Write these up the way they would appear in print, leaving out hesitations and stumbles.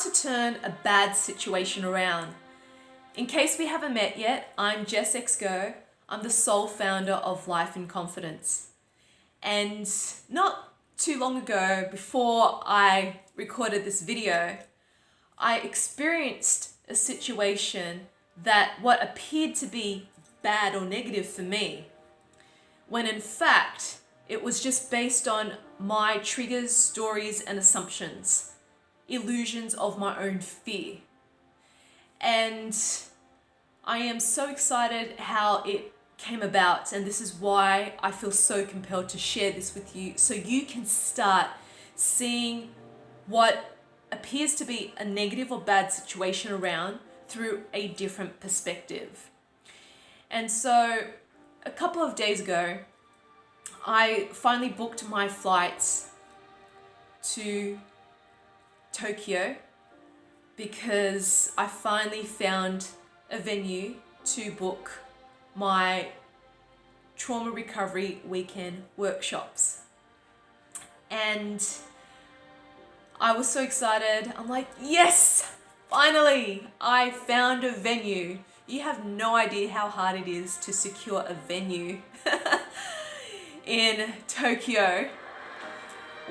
to turn a bad situation around. In case we haven't met yet, I'm jessxgoh. I'm the sole founder of Life in Confidence. And not too long ago, before I recorded this video, I experienced a situation that what appeared to be bad or negative for me, when in fact it was just based on my triggers, stories, and assumptions, illusions of my own fear. And I am so excited how it came about, and this is why I feel so compelled to share this with you, so you can start seeing what appears to be a negative or bad situation around through a different perspective. And so a couple of days ago, I finally booked my flights to Tokyo because I finally found a venue to book my trauma recovery weekend workshops. And I was so excited. I'm like, yes, finally, I found a venue. You have no idea how hard it is to secure a venue in Tokyo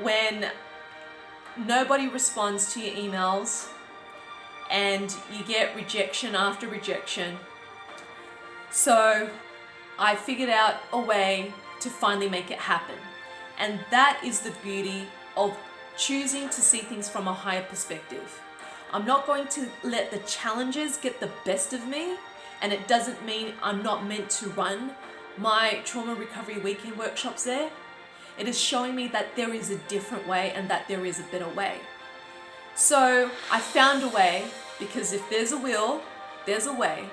when nobody responds to your emails and you get rejection after rejection. So I figured out a way to finally make it happen. And that is the beauty of choosing to see things from a higher perspective. I'm not going to let the challenges get the best of me, and it doesn't mean I'm not meant to run my trauma recovery weekend workshops there. It is showing me that there is a different way and that there is a better way. So I found a way, because if there's a will, there's a way.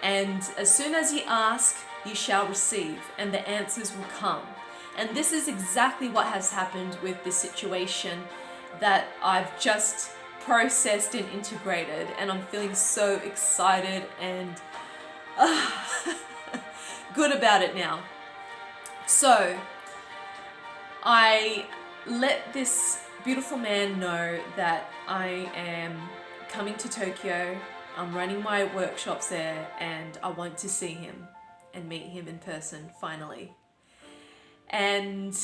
And as soon as you ask, you shall receive, and the answers will come. And this is exactly what has happened with this situation that I've just processed and integrated, and I'm feeling so excited and good about it now. So I let this beautiful man know that I am coming to Tokyo. I'm running my workshops there, and I want to see him and meet him in person finally. And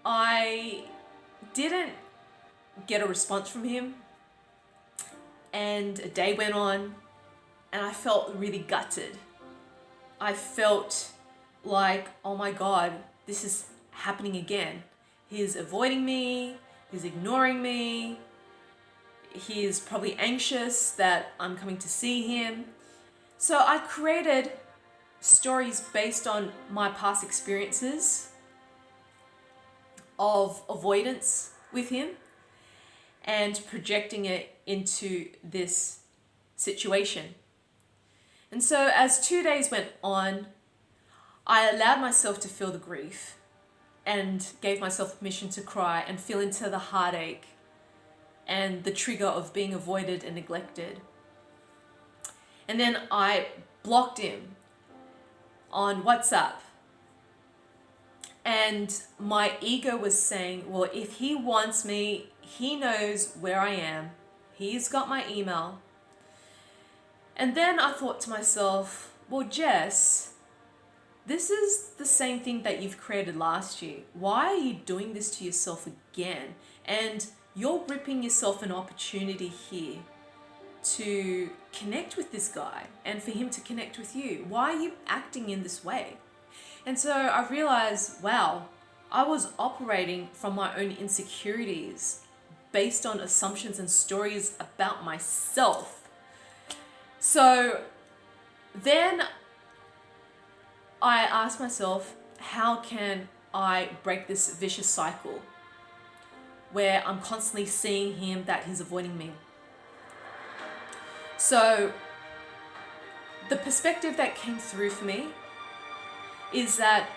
I didn't get a response from him, and a day went on, and I felt really gutted. I felt like, oh my God, this is happening again. He's avoiding me, he's ignoring me, he is probably anxious that I'm coming to see him. So I created stories based on my past experiences of avoidance with him and projecting it into this situation. And so as 2 days went on, I allowed myself to feel the grief and gave myself permission to cry and feel into the heartache and the trigger of being avoided and neglected. And then I blocked him on WhatsApp. And my ego was saying, well, if he wants me, he knows where I am. He's got my email. And then I thought to myself, well, Jess, this is the same thing that you've created last year. Why are you doing this to yourself again? And you're ripping yourself an opportunity here to connect with this guy and for him to connect with you. Why are you acting in this way? And so I realized, wow, I was operating from my own insecurities based on assumptions and stories about myself. So then I asked myself, how can I break this vicious cycle where I'm constantly seeing him that he's avoiding me? So the perspective that came through for me is that,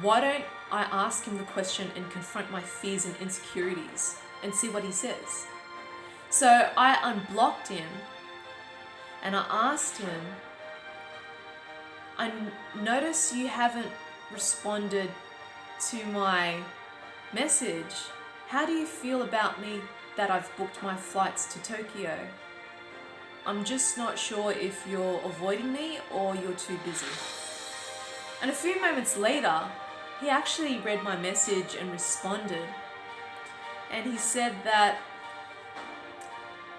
why don't I ask him the question and confront my fears and insecurities and see what he says? So I unblocked him and I asked him, I notice you haven't responded to my message. How do you feel about me that I've booked my flights to Tokyo. I'm just not sure if you're avoiding me or you're too busy." And a few moments later, he actually read my message and responded. And he said that,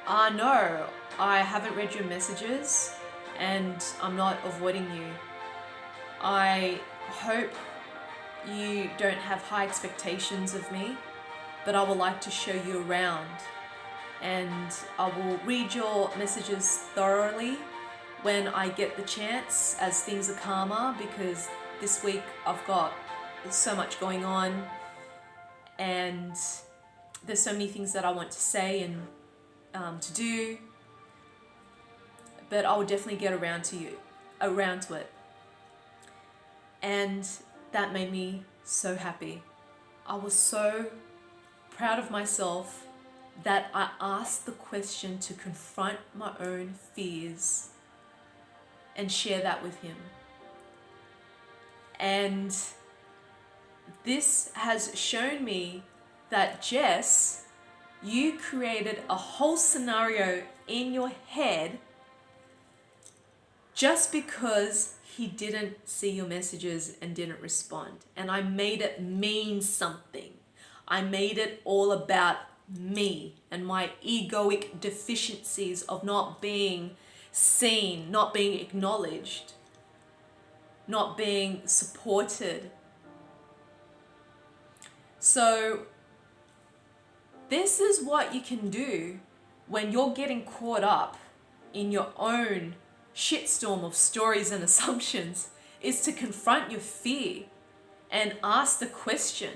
"No, I haven't read your messages and I'm not avoiding you. I hope you don't have high expectations of me, but I would like to show you around. And I will read your messages thoroughly when I get the chance as things are calmer, because this week I've got so much going on and there's so many things that I want to say and to do, but I will definitely get around to it." And that made me so happy. I was so proud of myself that I asked the question to confront my own fears and share that with him. And this has shown me that, Jess, you created a whole scenario in your head just because he didn't see your messages and didn't respond. And I made it mean something. I made it all about me and my egoic deficiencies of not being seen, not being acknowledged, not being supported. So this is what you can do when you're getting caught up in your own shitstorm of stories and assumptions, is to confront your fear and ask the question.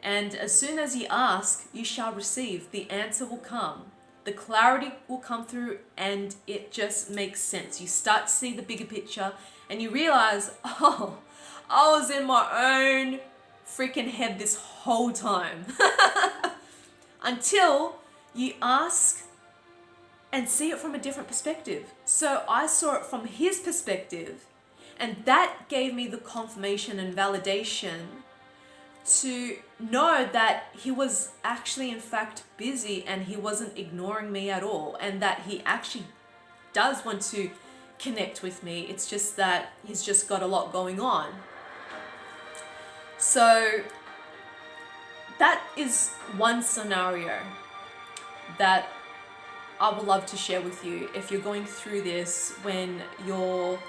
And as soon as you ask, you shall receive. The answer will come. The clarity will come through and it just makes sense. You start to see the bigger picture and you realize, oh, I was in my own freaking head this whole time. Until you ask and see it from a different perspective. So I saw it from his perspective, and that gave me the confirmation and validation to know that he was actually in fact busy and he wasn't ignoring me at all, and that he actually does want to connect with me. It's just that he's just got a lot going on. So that is one scenario that I would love to share with you if you're going through this, when you're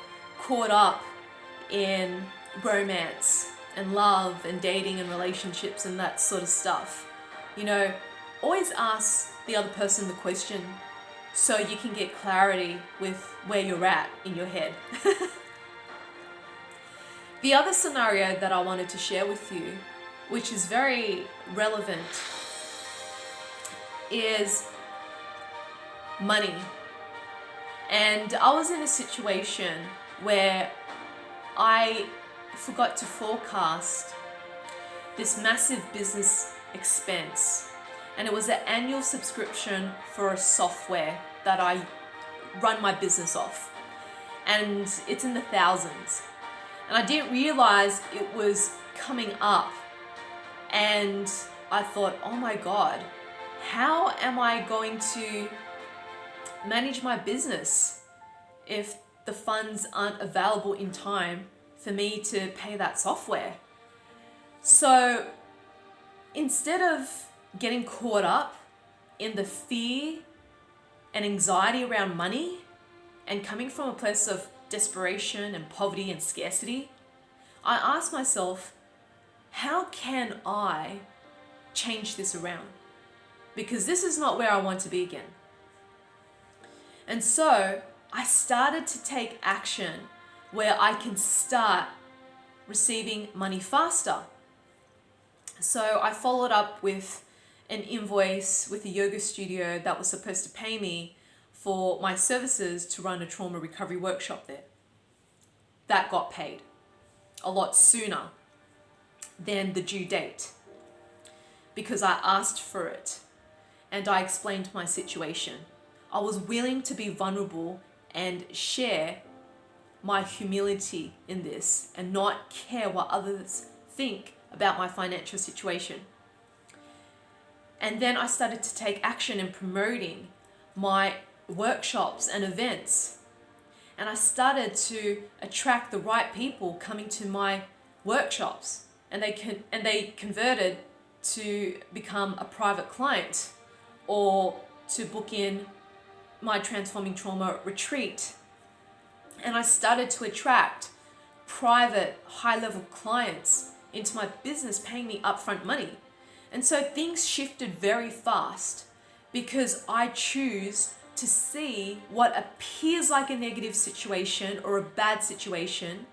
caught up in romance and love and dating and relationships and that sort of stuff. You know, always ask the other person the question so you can get clarity with where you're at in your head. The other scenario that I wanted to share with you, which is very relevant, is money. And I was in a situation where I forgot to forecast this massive business expense, and it was an annual subscription for a software that I run my business off, and it's in the thousands, and I didn't realize it was coming up. And I thought, oh my God, how am I going to manage my business if the funds aren't available in time for me to pay that software? So instead of getting caught up in the fear and anxiety around money and coming from a place of desperation and poverty and scarcity, I asked myself, how can I change this around? Because this is not where I want to be again. And so I started to take action where I can start receiving money faster. So I followed up with an invoice with a yoga studio that was supposed to pay me for my services to run a trauma recovery workshop there. That got paid a lot sooner than the due date because I asked for it and I explained my situation. I was willing to be vulnerable and share my humility in this and not care what others think about my financial situation. And then I started to take action in promoting my workshops and events. And I started to attract the right people coming to my workshops, and they converted to become a private client or to book in my Transforming Trauma retreat. And I started to attract private high-level clients into my business, paying me upfront money. And so things shifted very fast because I choose to see what appears like a negative situation or a bad situation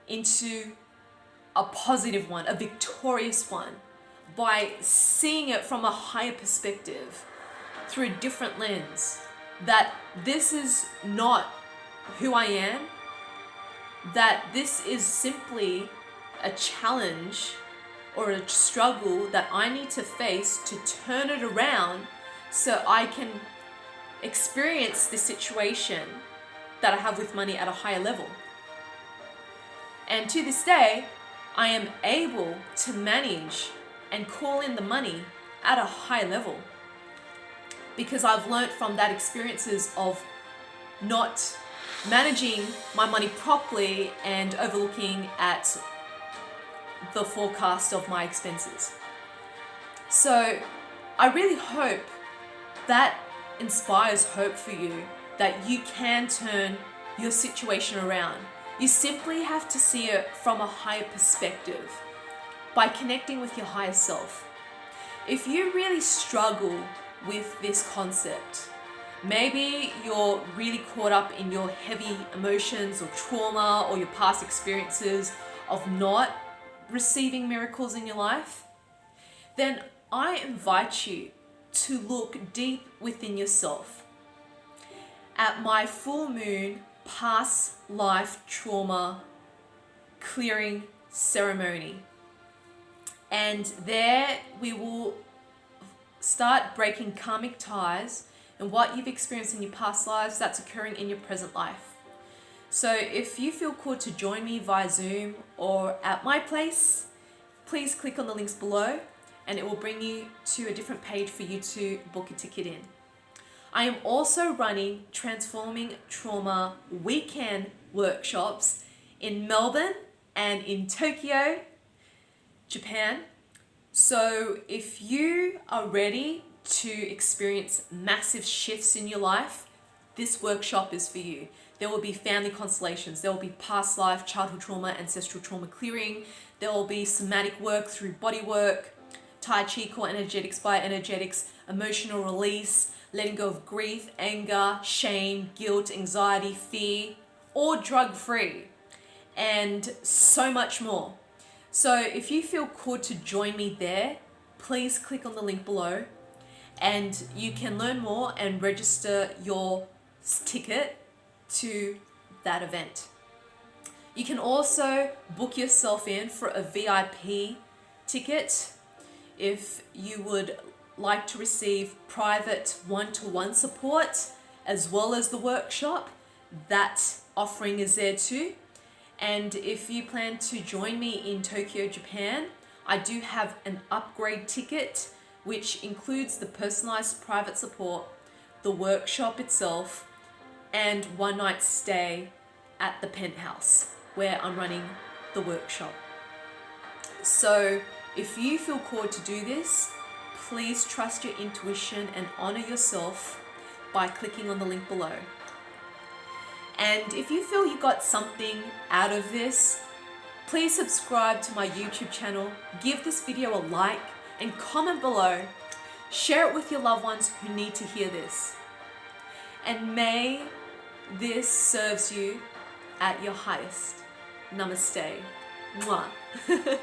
into a positive one, a victorious one, by seeing it from a higher perspective, through a different lens, that this is not who I am, that this is simply a challenge or a struggle that I need to face to turn it around so I can experience the situation that I have with money at a higher level. And to this day, I am able to manage and call in the money at a high level because I've learned from that experiences of not managing my money properly and overlooking at the forecast of my expenses. So I really hope that inspires hope for you, that you can turn your situation around. You simply have to see it from a higher perspective by connecting with your higher self. If you really struggle with this concept, maybe you're really caught up in your heavy emotions or trauma or your past experiences of not receiving miracles in your life, then I invite you to look deep within yourself at my full moon past life trauma clearing ceremony. And there we will start breaking karmic ties and what you've experienced in your past lives that's occurring in your present life. So if you feel called to join me via Zoom or at my place, please click on the links below and it will bring you to a different page for you to book a ticket in. I am also running Transforming Trauma weekend workshops in Melbourne and in Tokyo, Japan. So if you are ready to experience massive shifts in your life, this workshop is for you. There will be family constellations, there will be past life, childhood trauma, ancestral trauma clearing, there will be somatic work through body work, Tai Chi, core energetics, bioenergetics, emotional release, letting go of grief, anger, shame, guilt, anxiety, fear, or drug-free, and so much more. So if you feel called to join me there, please click on the link below and you can learn more and register your ticket to that event. You can also book yourself in for a VIP ticket if you would like to receive private one-to-one support as well as the workshop. That offering is there too. And if you plan to join me in Tokyo, Japan, I do have an upgrade ticket which includes the personalized private support, the workshop itself, and one night stay at the penthouse where I'm running the workshop. So if you feel called to do this, please trust your intuition and honor yourself by clicking on the link below. And if you feel you got something out of this, please subscribe to my YouTube channel, give this video a like, and comment below. Share it with your loved ones who need to hear this. And may this serves you at your highest. Namaste. Mwah.